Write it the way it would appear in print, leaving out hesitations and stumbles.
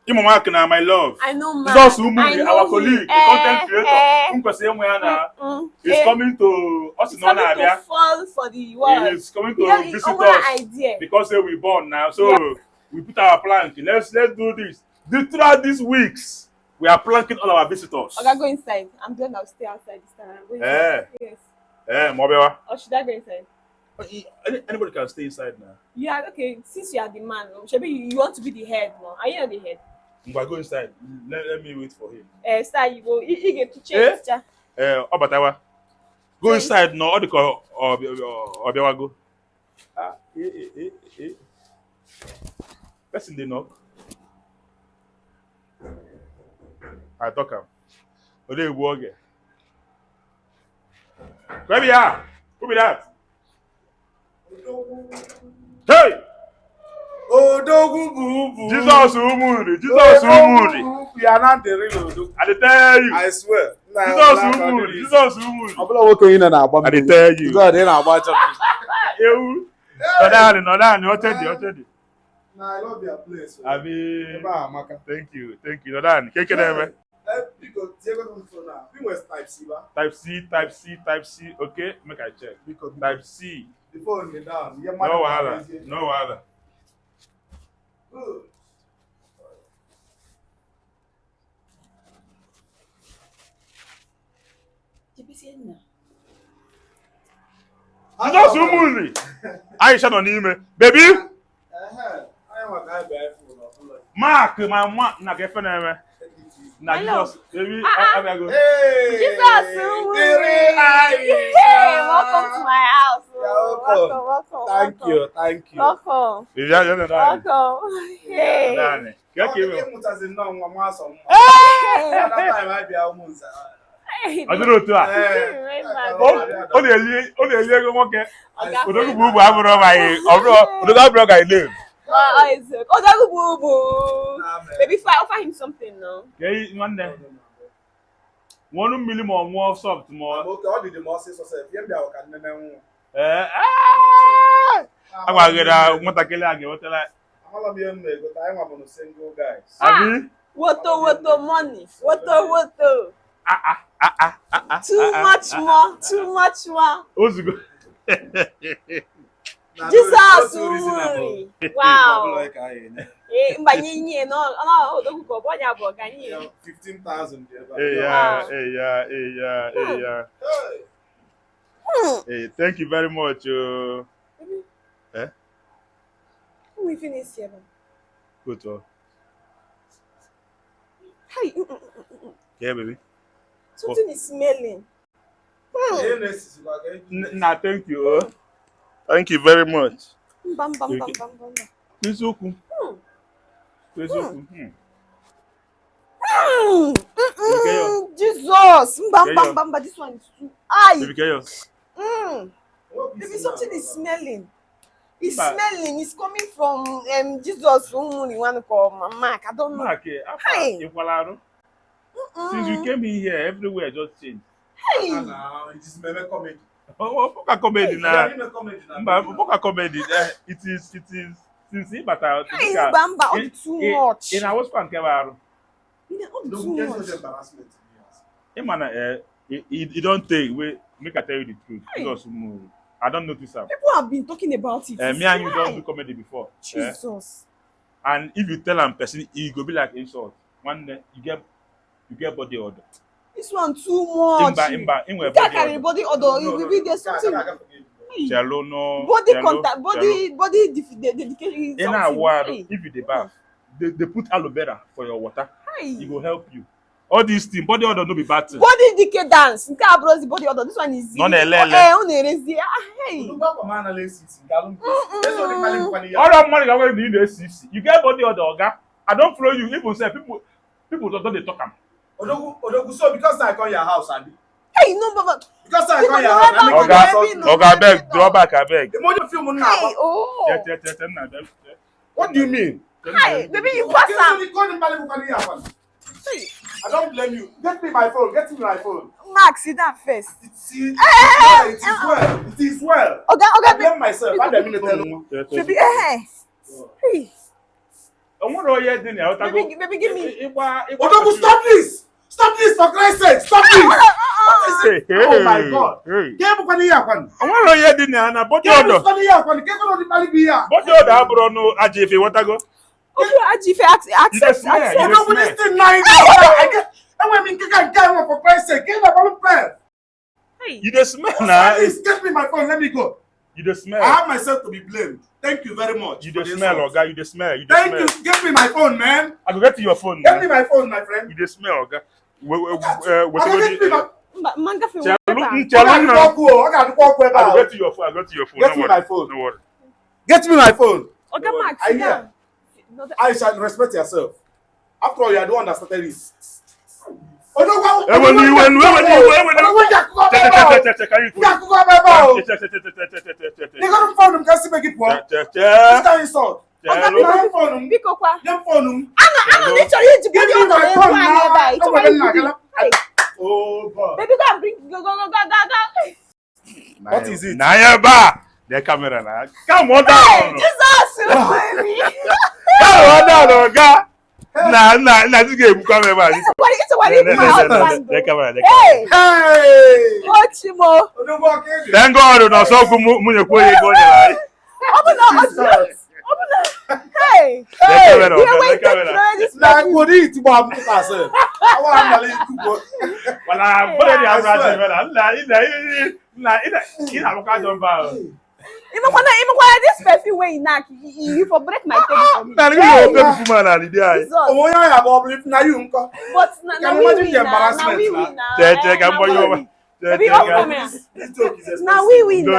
Mark now, my love. I know Mark. Jesus Umuri, our colleague, the content creator, is coming to us. He's coming to fall for the world. He's coming to visit us because we born now. So we put our plank. Let's do this. Throughout these weeks, we are planking all our visitors. Okay, go inside. I'm done. I'll stay outside this time. Go inside. Yes. Mobewa. Or should I go inside? Anybody can stay inside now. Yeah, okay. Since you are the man, maybe you want to be the head now. Are you not the head? But go inside. Let me wait for him. Star, you go. You get to change. Obatawa. Go inside now. Or the call or go. Person they knock. I talk him. Odogwu again. Where we are? Who be that? Hey! Odogwu. Jesus Umuri. Jesus Umuri. We are not the real Odogwu. I tell you. I swear. Jesus Umuri. Jesus Umuri. I'm not working in and out. I tell you. God, then I'm watching. You. No, what tell you? I love your place. Abi. Thank you. No, Dan. Keke dem. Because we was type C, ba? Type C. Okay, make I check. Because Type C. the phone is down. No wahala. Good. Jesus Umuri. Aisha no n'ime. Baby. I am a guy by phone. Mark, my man, na gefe na eme. Na Jesus, baby, I go. Hey, Jesus Umuri. Hey, welcome to my house. Welcome. Thank you. Welcome. Welcome. Hey. Dani. Aduro tu a. O le ego nwoke. Odogwu bu aburo mai. Odogwu aburo ga ile. Odogwu. Baby, offer him something now. Okay, one day. 1 million more soft more. Okay, all the more say so say. Yem bia o kan nene. Agwagera nwatakele age wotela. Amala mi emme go ta enwa mono single guys. Abi? Woto money. Woto. Too much more. Ozugo. Jesus Umuri. Wow. Mbanyinye no Odogwu ko bonya bo ganyi. 15,000 Hey, thank you very much. We finish here. Good. Hey. Yeah, baby. Something is smelling. Nah, thank you. Thank you very much. Bam. Kizuku. Jesus. Bam. This one is too. Maybe something is smelling. It's smelling. It's coming from Jesus. One called Mark. I don't know. Mark, since you came in here, everywhere just changed. Hey. It is meme comedy. Comedy now. Comedy. It is. Since he but too much. In our span, Kevaro. Too much. It don't take. Make I tell you the truth. Just move. I don't notice that. People have been talking about it. Me and you don't do comedy before. Jesus. And if you tell a person, it go be like insult. One day you get body odor. This one too much. You can't carry body odor. There's something. Body contact, body dedication. If you bath, they put aloe vera for your water. It will help you. All these things, body odor no be bad thing. Body decay dance. The body odor. This one is. No. Hey. All that money that we need is you get body odor, oga. I don't follow you. Even say people don't they talk am. Odogwu, so because I call your house, Abi. Hey, no, but because I call your house. Oga, beg, draw back, I beg. The money film now. Hey, oh. What do you mean? Hi, baby, you pass am. I don't blame you. Get me my phone. Max, sit down first. It is well. Okay. I blame myself. I don't mean to tell you. Baby, hey. Baby, give me. Odogwu, stop this! Stop this for Christ's sake! Stop this! What is it? Oh my God! Get up on here, one. I want to hear the Nana, but Get up on here, one. Get on the Malibia. but you're the Abrono Ajife, what I go? Accept. Odogwu, this thing lying. I want me to get for Christ's sake. Get up on prayer. You just smell now. Get me my phone. Let me go. You just smell. I have myself to be blamed. Thank you very much. You just smell, Oga. You just smell. Thank you. Get me my phone, man. I go get to your phone. Get me my phone, my friend. You just smell, Oga. Get me my Manga for I got to walk where I get to your phone. I got to your phone. Get me my phone. No worry. Get me my phone. Oga Max. I hear. Aisha, respect yourself. After all, you are the one that started this. Odogwu, what is it? Nayaba, the camera now. Come on down. Jesus, Come on down, Oga. Nah, this game come about. Hey! Thank God, no so munye kwe go nyala. Hey! Like what it to Bob Picasso. I want to go. Well, I'm very afraid. Even when this perfume way knock, you for break my table for me. But now we win.